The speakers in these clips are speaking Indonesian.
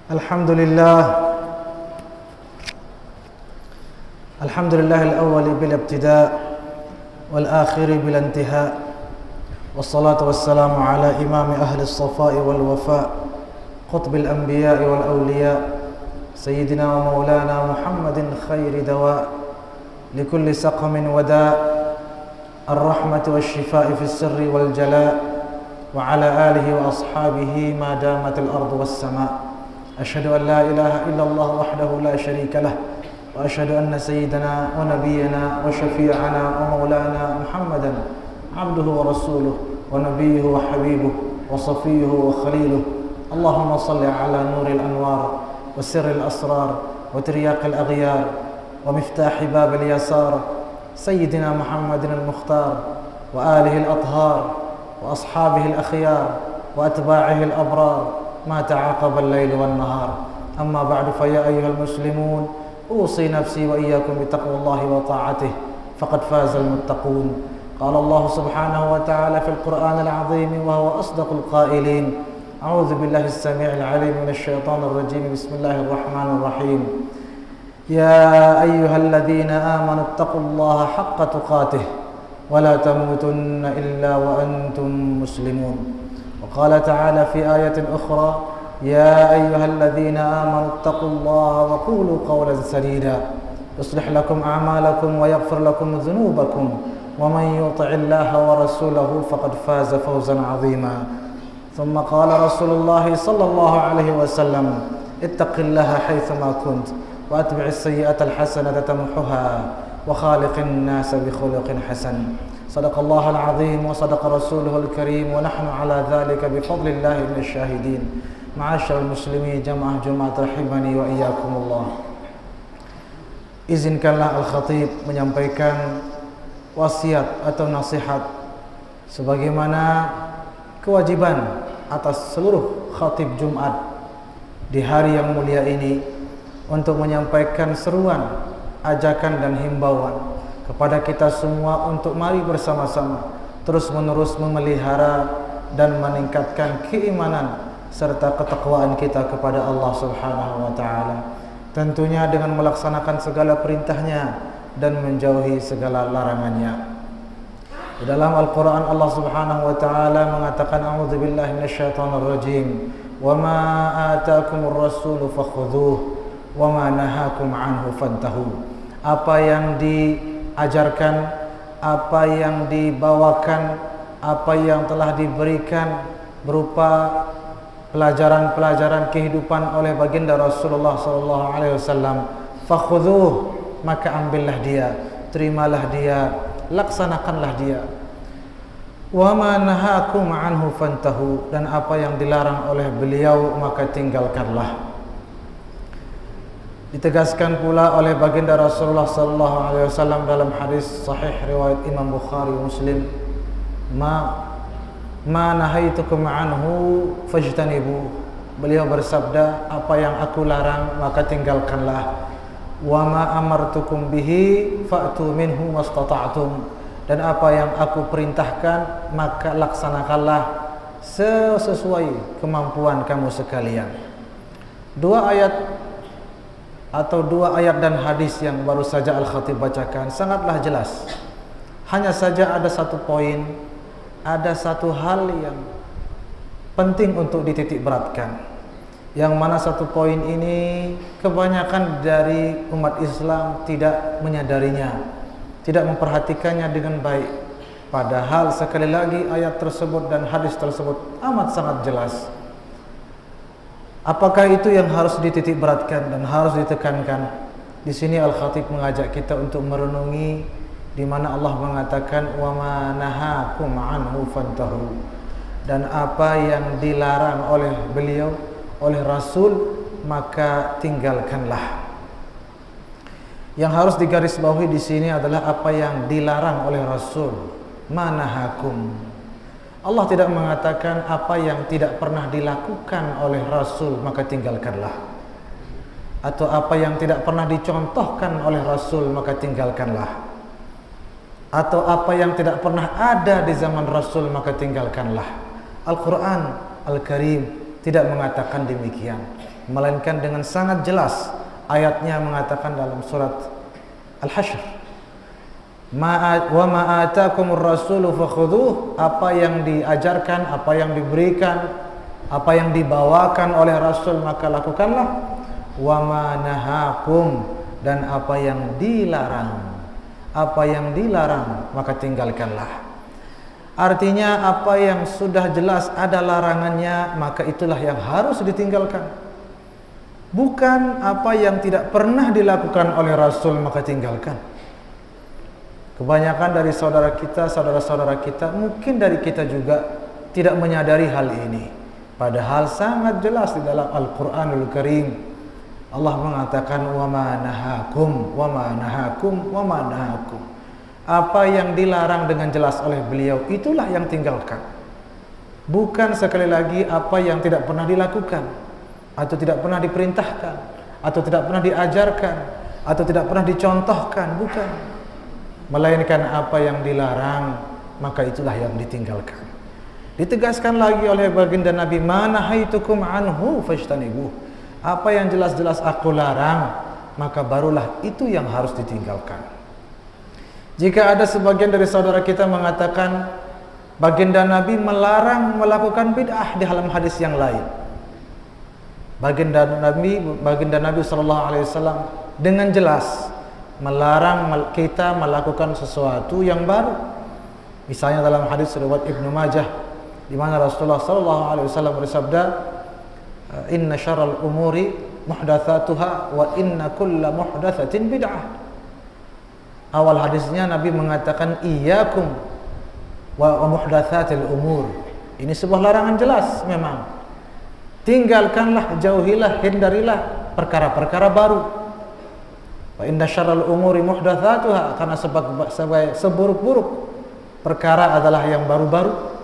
الحمد لله الأول بلا ابتداء والآخر بلا انتهاء والصلاة والسلام على إمام أهل الصفاء والوفاء قطب الأنبياء والأولياء سيدنا ومولانا محمد خير دواء لكل سقم وداء الرحمة والشفاء في السر والجلاء وعلى آله وأصحابه ما دامت الأرض والسماء أشهد أن لا إله إلا الله وحده لا شريك له وأشهد أن سيدنا ونبينا وشفيعنا ومولانا محمدا عبده ورسوله ونبيه وحبيبه وصفيه وخليله اللهم صل على نور الأنوار وسر الأسرار وترياق الأغيار ومفتاح باب اليسار سيدنا محمد المختار وآله الأطهار وأصحابه الأخيار وأتباعه الأبرار ما تعاقب الليل والنهار أما بعد فيا أيها المسلمون أوصي نفسي وإياكم بتقوى الله وطاعته فقد فاز المتقون قال الله سبحانه وتعالى في القرآن العظيم وهو أصدق القائلين أعوذ بالله السميع العليم من الشيطان الرجيم بسم الله الرحمن الرحيم يا أيها الذين آمنوا اتقوا الله حق تقاته ولا تموتن إلا وأنتم مسلمون وقال تعالى في آية أخرى يا أيها الذين آمنوا اتقوا الله وقولوا قولا سديدا يصلح لكم أعمالكم ويغفر لكم ذنوبكم ومن يطع الله ورسوله فقد فاز فوزا عظيما ثم قال رسول الله صلى الله عليه وسلم اتق الله حيثما كنت وأتبع السيئة الحسنة تمحها وخالق الناس بخلق حسن صدق الله العظيم وصدق رسوله الكريم ونحن على ذلك بفضل الله من الشاهدين معاشر المسلمين jamaah Jumat rahimani wa iyyakumullah. Izinkanlah Al-Khatib menyampaikan wasiat atau nasihat sebagaimana kewajiban atas seluruh khatib Jumat di hari yang mulia ini untuk menyampaikan seruan, ajakan dan himbauan kepada kita semua untuk mari bersama-sama terus-menerus memelihara dan meningkatkan keimanan serta ketakwaan kita kepada Allah Subhanahu wa taala. Tentunya dengan melaksanakan segala perintahnya dan menjauhi segala larangannya. Di dalam Al-Qur'an Allah Subhanahu wa taala mengatakan a'udzubillahi minasyaitonir rajim. Wa ma ataakumur rasulu fakhudhuhu wa ma nahakum anhu fantahu. Apa yang diajarkan, apa yang dibawakan, apa yang telah diberikan berupa pelajaran-pelajaran kehidupan oleh baginda Rasulullah sallallahu alaihi wasallam, fakhudhuh, maka ambillah dia, terimalah dia, laksanakanlah dia. Wa ma nahakum anhu fantahu, dan apa yang dilarang oleh beliau maka tinggalkanlah. Ditegaskan pula oleh baginda Rasulullah sallallahu alaihi wasallam dalam hadis sahih riwayat Imam Bukhari Muslim, ma nahaitukum anhu fajtanibu. Beliau bersabda, apa yang aku larang maka tinggalkanlah. Wa ma amartukum bihi fa'tu minhu mastata'tum, dan apa yang aku perintahkan maka laksanakanlah sesuai kemampuan kamu sekalian. Dua ayat dan hadis yang baru saja Al-Khatib bacakan sangatlah jelas. Hanya saja ada satu poin, ada satu hal yang penting untuk dititik beratkan, yang mana satu poin ini kebanyakan dari umat Islam tidak menyadarinya, tidak memperhatikannya dengan baik. Padahal sekali lagi ayat tersebut dan hadis tersebut amat sangat jelas. Apakah itu yang harus dititik beratkan dan harus ditekankan? Di sini Al-Khatib mengajak kita untuk merenungi di mana Allah mengatakan wa ma nahakum anhu fantahu, dan apa yang dilarang oleh beliau, oleh Rasul, maka tinggalkanlah. Yang harus digarisbawahi di sini adalah apa yang dilarang oleh Rasul. Ma nahakum. Allah tidak mengatakan apa yang tidak pernah dilakukan oleh Rasul maka tinggalkanlah, atau apa yang tidak pernah dicontohkan oleh Rasul maka tinggalkanlah, atau apa yang tidak pernah ada di zaman Rasul maka tinggalkanlah. Al-Quran Al-Karim tidak mengatakan demikian, melainkan dengan sangat jelas ayatnya mengatakan dalam surat Al-Hasyr, wa ma atakumur rasulu fakhudhuh, apa yang diajarkan, apa yang diberikan, apa yang dibawakan oleh Rasul maka lakukanlah, wa ma nahakum, dan apa yang dilarang, apa yang dilarang maka tinggalkanlah. Artinya apa yang sudah jelas ada larangannya maka itulah yang harus ditinggalkan, bukan apa yang tidak pernah dilakukan oleh Rasul maka tinggalkan. Kebanyakan dari saudara kita, saudara-saudara kita, mungkin dari kita juga tidak menyadari hal ini, padahal sangat jelas di dalam Al-Quranul Karim Allah mengatakan wa ma nahakum, wa ma nahakum, wa ma nahakum. Apa yang dilarang dengan jelas oleh beliau itulah yang tinggalkan, bukan sekali lagi apa yang tidak pernah dilakukan, atau tidak pernah diperintahkan, atau tidak pernah diajarkan, atau tidak pernah dicontohkan, bukan, melainkan apa yang dilarang maka itulah yang ditinggalkan. Ditegaskan lagi oleh baginda Nabi, ma nahaitukum anhu fajtanibuh, apa yang jelas-jelas aku larang maka barulah itu yang harus ditinggalkan. Jika ada sebagian dari saudara kita mengatakan baginda Nabi melarang melakukan bid'ah di dalam hadis yang lain, baginda Nabi sallallahu alaihi wasallam dengan jelas melarang kita melakukan sesuatu yang baru. Misalnya dalam hadis riwayat Ibnu Majah di mana Rasulullah sallallahu alaihi wasallam bersabda, inna syarral umuri muhdatsatuha wa inna kulla muhdatsatin bid'ah. Awal hadisnya Nabi mengatakan iyyakum wa muhdatsatil umur. Ini sebuah larangan jelas memang. Tinggalkanlah, jauhilah, hindarilah perkara-perkara baru. Wa inna syarral umuri muhdatsatuha, karena seburuk-buruk perkara adalah yang baru-baru.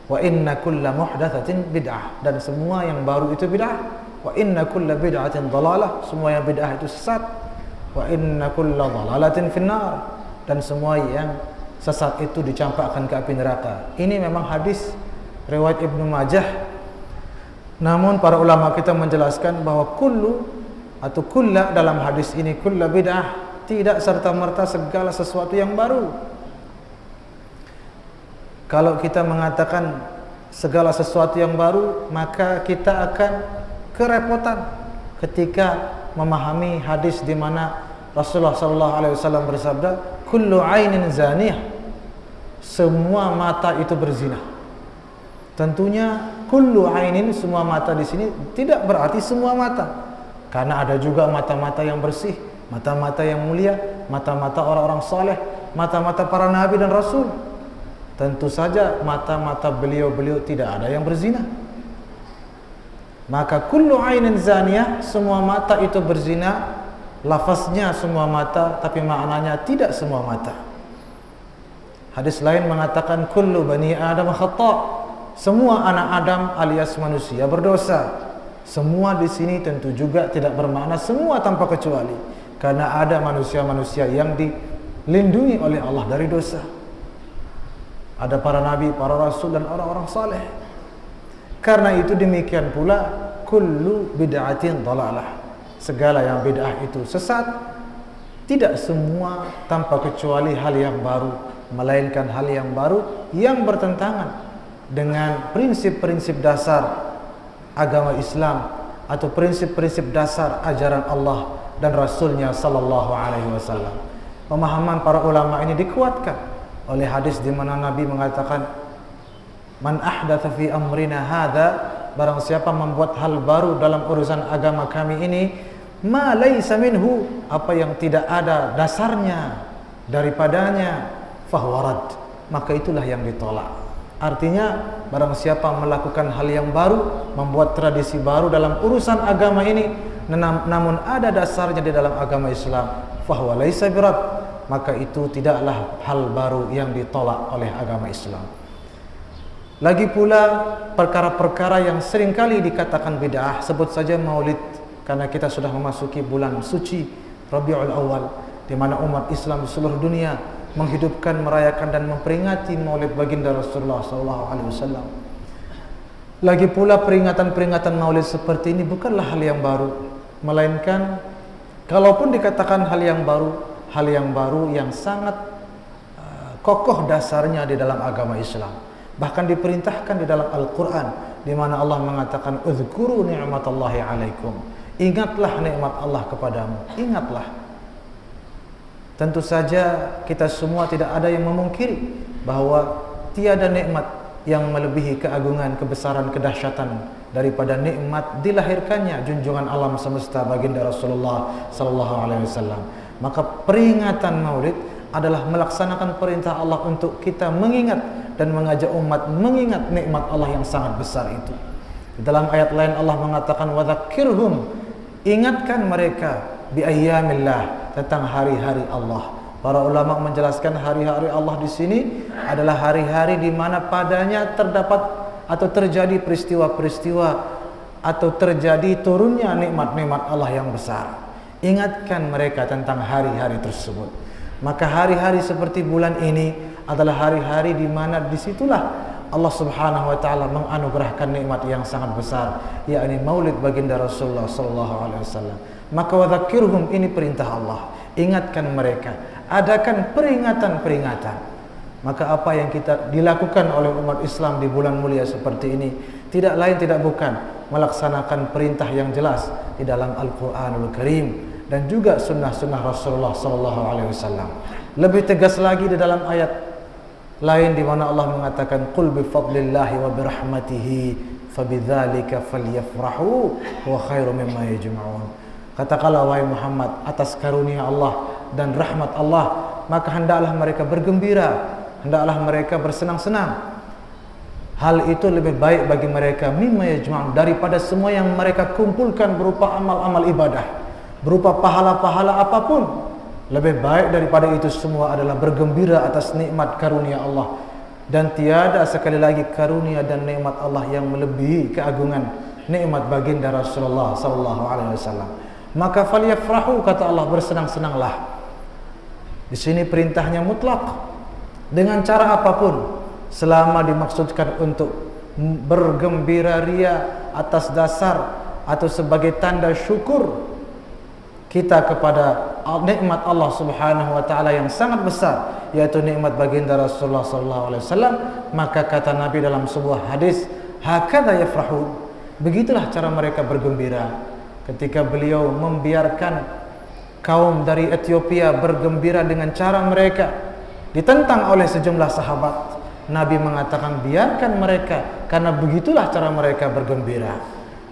Wa inna kulla muhdatsatin bid'ah, dan semua yang baru itu bid'ah. Wa inna kulla bid'atin dhalalah, semua yang bid'ah itu sesat. Wa inna kulla dhalalatin finnar, dan semua yang sesat itu dicampakkan ke api neraka. Ini memang hadis riwayat Ibnu Majah. Namun para ulama kita menjelaskan bahwa kullu atau kulla dalam hadis ini, kulla bid'ah, tidak serta-merta segala sesuatu yang baru. Kalau kita mengatakan segala sesuatu yang baru, maka kita akan kerepotan ketika memahami hadis di mana Rasulullah sallallahu alaihi wasallam bersabda, kullu ainin zaniyah, semua mata itu berzina. Tentunya kullu ainin, semua mata di sini tidak berarti semua mata, karena ada juga mata-mata yang bersih, mata-mata yang mulia, mata-mata orang-orang saleh, mata-mata para nabi dan rasul. Tentu saja mata-mata beliau-beliau tidak ada yang berzina. Maka kullu ainin zaniyah, semua mata itu berzina. Lafaznya semua mata, tapi maknanya tidak semua mata. Hadis lain mengatakan kullu bani adam khata', semua anak Adam alias manusia berdosa. Semua di sini tentu juga tidak bermakna semua tanpa kecuali, karena ada manusia-manusia yang dilindungi oleh Allah dari dosa. Ada para nabi, para rasul, dan orang-orang saleh. Karena itu demikian pula kullu bid'atin dhalalah, segala yang bid'ah itu sesat. Tidak semua tanpa kecuali hal yang baru, melainkan hal yang baru yang bertentangan dengan prinsip-prinsip dasar agama Islam atau prinsip-prinsip dasar ajaran Allah dan Rasulnya sallallahu alaihi wasallam. Pemahaman para ulama ini dikuatkan oleh hadis di mana Nabi mengatakan, man ahdatsa fi amrina hadza, barang siapa membuat hal baru dalam urusan agama kami ini, ma laisa minhu, apa yang tidak ada dasarnya daripadanya, fahuwa rad, maka itulah yang ditolak. Artinya barang siapa melakukan hal yang baru, membuat tradisi baru dalam urusan agama ini, namun ada dasarnya di dalam agama Islam, fahuwa laisa birad, maka itu tidaklah hal baru yang ditolak oleh agama Islam. Lagi pula perkara-perkara yang seringkali dikatakan bid'ah, sebut saja maulid, karena kita sudah memasuki bulan suci Rabiul Awal, di mana umat Islam di seluruh dunia menghidupkan, merayakan dan memperingati maulid baginda Rasulullah SAW. Lagi pula peringatan-peringatan Maulid seperti ini bukanlah hal yang baru, melainkan kalaupun dikatakan hal yang baru yang sangat kokoh dasarnya di dalam agama Islam. Bahkan diperintahkan di dalam Al-Quran, di mana Allah mengatakan, "Udzkuru ni'matallahi 'alaikum." Ingatlah nikmat Allah kepadamu, ingatlah. Tentu saja kita semua tidak ada yang memungkiri bahwa tiada nikmat yang melebihi keagungan, kebesaran, kedahsyatan daripada nikmat dilahirkannya junjungan alam semesta baginda Rasulullah sallallahu alaihi wasallam. Maka peringatan Maulid adalah melaksanakan perintah Allah untuk kita mengingat dan mengajak umat mengingat nikmat Allah yang sangat besar itu. Di dalam ayat lain Allah mengatakan, "Wa dzakirhum," ingatkan mereka bi ayyamillah, tentang hari-hari Allah. Para ulama menjelaskan hari-hari Allah di sini adalah hari-hari di mana padanya terdapat atau terjadi peristiwa-peristiwa atau terjadi turunnya nikmat-nikmat Allah yang besar. Ingatkan mereka tentang hari-hari tersebut. Maka hari-hari seperti bulan ini adalah hari-hari di mana disitulah Allah Subhanahu wa taala menganugerahkan nikmat yang sangat besar, yakni Maulid baginda Rasulullah sallallahu alaihi wasallam. Maka wadzakirhum, ini perintah Allah. Ingatkan mereka, adakan peringatan-peringatan. Maka apa yang kita dilakukan oleh umat Islam di bulan mulia seperti ini tidak lain tidak bukan melaksanakan perintah yang jelas di dalam Al-Qur'anul Karim dan juga sunnah-sunnah Rasulullah sallallahu alaihi wasallam. Lebih tegas lagi di dalam ayat lain di mana Allah mengatakan, "Qul bi fadlillahi wa bi rahmatihi fabidzalika falyafrahu wa khairu mimma yajma'un." Katakanlah wahai Muhammad, atas karunia Allah dan rahmat Allah, maka hendaklah mereka bergembira, hendaklah mereka bersenang-senang. Hal itu lebih baik bagi mereka mimma yajma'un, daripada semua yang mereka kumpulkan berupa amal-amal ibadah, berupa pahala-pahala apapun. Lebih baik daripada itu semua adalah bergembira atas nikmat karunia Allah. Dan tiada sekali lagi karunia dan nikmat Allah yang melebihi keagungan nikmat baginda Rasulullah sallallahu alaihi wasallam. Maka falyafrahu, kata Allah, bersenang-senanglah. Di sini perintahnya mutlak, dengan cara apapun, selama dimaksudkan untuk bergembira ria atas dasar atau sebagai tanda syukur kita kepada nikmat Allah Subhanahu wa taala yang sangat besar, yaitu nikmat baginda Rasulullah sallallahu alaihi wasallam. Maka kata Nabi dalam sebuah hadis, hakadha yafrahu, begitulah cara mereka bergembira. Ketika beliau membiarkan kaum dari Ethiopia bergembira dengan cara mereka, ditentang oleh sejumlah sahabat, Nabi mengatakan biarkan mereka, karena begitulah cara mereka bergembira.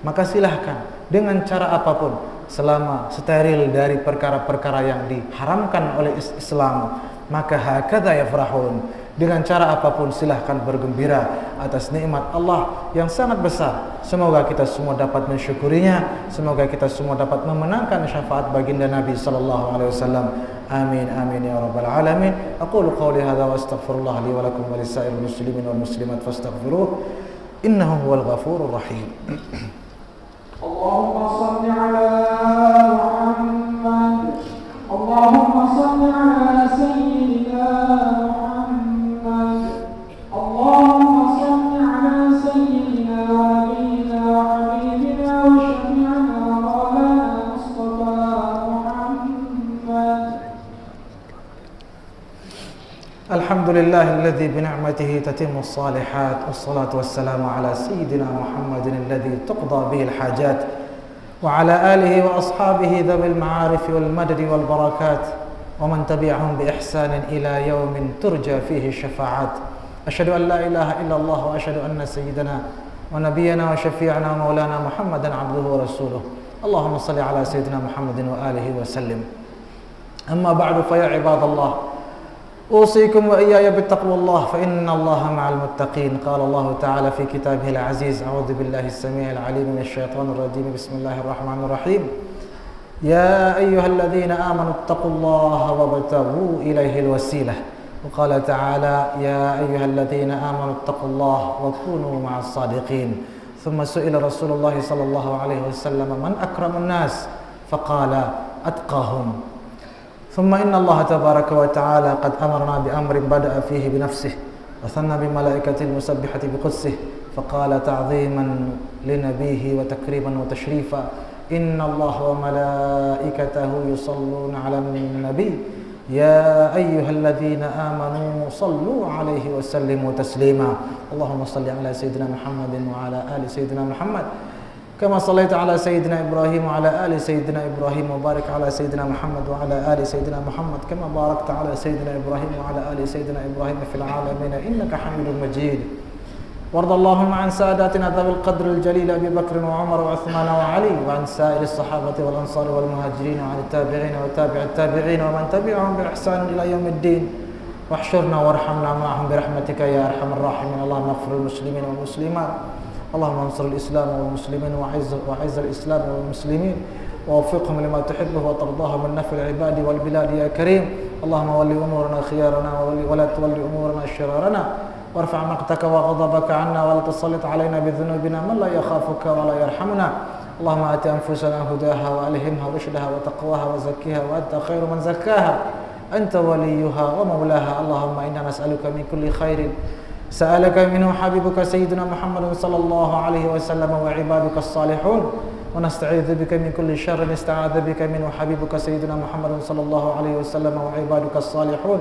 Maka silahkan dengan cara apapun, selama steril dari perkara-perkara yang diharamkan oleh Islam, maka hakadha yafrahun, dengan cara apapun silahkan bergembira atas nikmat Allah yang sangat besar. Semoga kita semua dapat mensyukurinya, semoga kita semua dapat memenangkan syafaat baginda Nabi sallallahu alaihi wasallam. Amin amin ya rabbal alamin. Aqulu qawli hadza wa astaghfirullah li wa lakum wa lisa'il muslimin wal muslimat fastaghfiruh, innahu huwal ghafurur rahim. Allahumma shalli ala Muhammad, Allahumma shalli ala sayyidina Muhammad, Allahumma shalli ala sayyidina wa nabiyina wa habibina wa syafi'ina maulana Mustafa Muhammad. Alhamdulillahilladzi bini'matihi tatimmus salihat, wassalatu wassalamu ala sayyidina Muhammadin alladzi tuqda bihil hajat, wa ala alihi wa ashabihi dhawil ma'arif wal madadi wal barakat, wa man tabi'ahum bi ihsanin ila yawmin turja fihi syafa'at. Asyhadu an la ilaha illallah wa asyhadu anna sayyidana wa nabiyyana wa syafi'ana maulana Muhammadan abduhu wa rasuluh. Allahumma salli ala sayyidina Muhammadin wa alihi wa sallim. Amma ba'du, fa ya ibadallah, أوصيكم وإياي بتقوى الله فإن الله مع المتقين. قال الله تعالى في كتابه العزيز: أعوذ بالله السميع العليم من الشيطان الرجيم، بسم الله الرحمن الرحيم. يا أيها الذين آمنوا اتقوا الله وابتغوا إليه الوسيلة. وقال تعالى: يا أيها الذين آمنوا اتقوا الله وكونوا مع الصادقين. ثم سئل رسول الله صلى الله عليه وسلم: من أكرم الناس؟ فقال: أتقاهم. ثم إن الله تبارك وتعالى قد أمرنا بأمر بدأ فيه بنفسه وثنى بملائكة المسبحة بقدسه، فقال تعظيما لنبيه وتكريما وتشريفا إن الله وملائكته يصلون على النبي يا أيها الذين آمنوا صلوا عليه وسلموا تسليما اللهم صل على سيدنا محمد وعلى آل سيدنا محمد كما صليت على سيدنا إبراهيم وعلى آل سيدنا إبراهيم وبارك على سيدنا محمد وعلى آل سيدنا محمد كما باركت على سيدنا إبراهيم وعلى آل سيدنا إبراهيم في العالمين إنك حميد مجيد وارض اللهم عن ساداتنا ذوي القدر الجليل أبي بكر وعمر وعثمان وعلي وعن سائر الصحابة والأنصار والمهاجرين وعن التابعين وتابع التابعين ومن تبعهم بإحسان إلى يوم الدين واحشرنا وارحمنا معهم برحمتك يا أرحم الراحمين اللهم اغفر للمسلمين والمسلمات اللهم انصر الإسلام والمسلمين وعز الإسلام والمسلمين ووفقهم لما تحبه وترضاه من نفع العباد والبلاد يا كريم اللهم ول أمورنا خيارنا ولا تولي أمورنا شرارنا وارفع مقتك وغضبك عنا ولا تسلط علينا بذنوبنا من لا يخافك ولا يرحمنا اللهم آت أنفسنا هداها وألهمها رشدها وتقواها وزكيها وأنت خير من زكاها أنت وليها ومولاها اللهم إنا نسألك من كل خير سألك منه حبيبك سيدنا محمد صلى الله عليه وسلم وعبادك الصالحون ونستعيذ بك من كل شر استعاذ بك منه حبيبك سيدنا محمد صلى الله عليه وسلم وعبادك الصالحون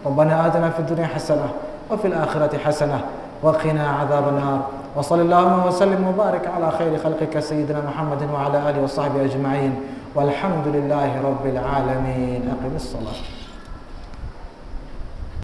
ربنا آتنا في الدنيا حسنة وفي الآخرة حسنة وقنا عذاب النار وصل اللهم وسلم وبارك على خير خلقك سيدنا محمد وعلى آله وصحبه أجمعين والحمد لله رب العالمين أقم الصلاة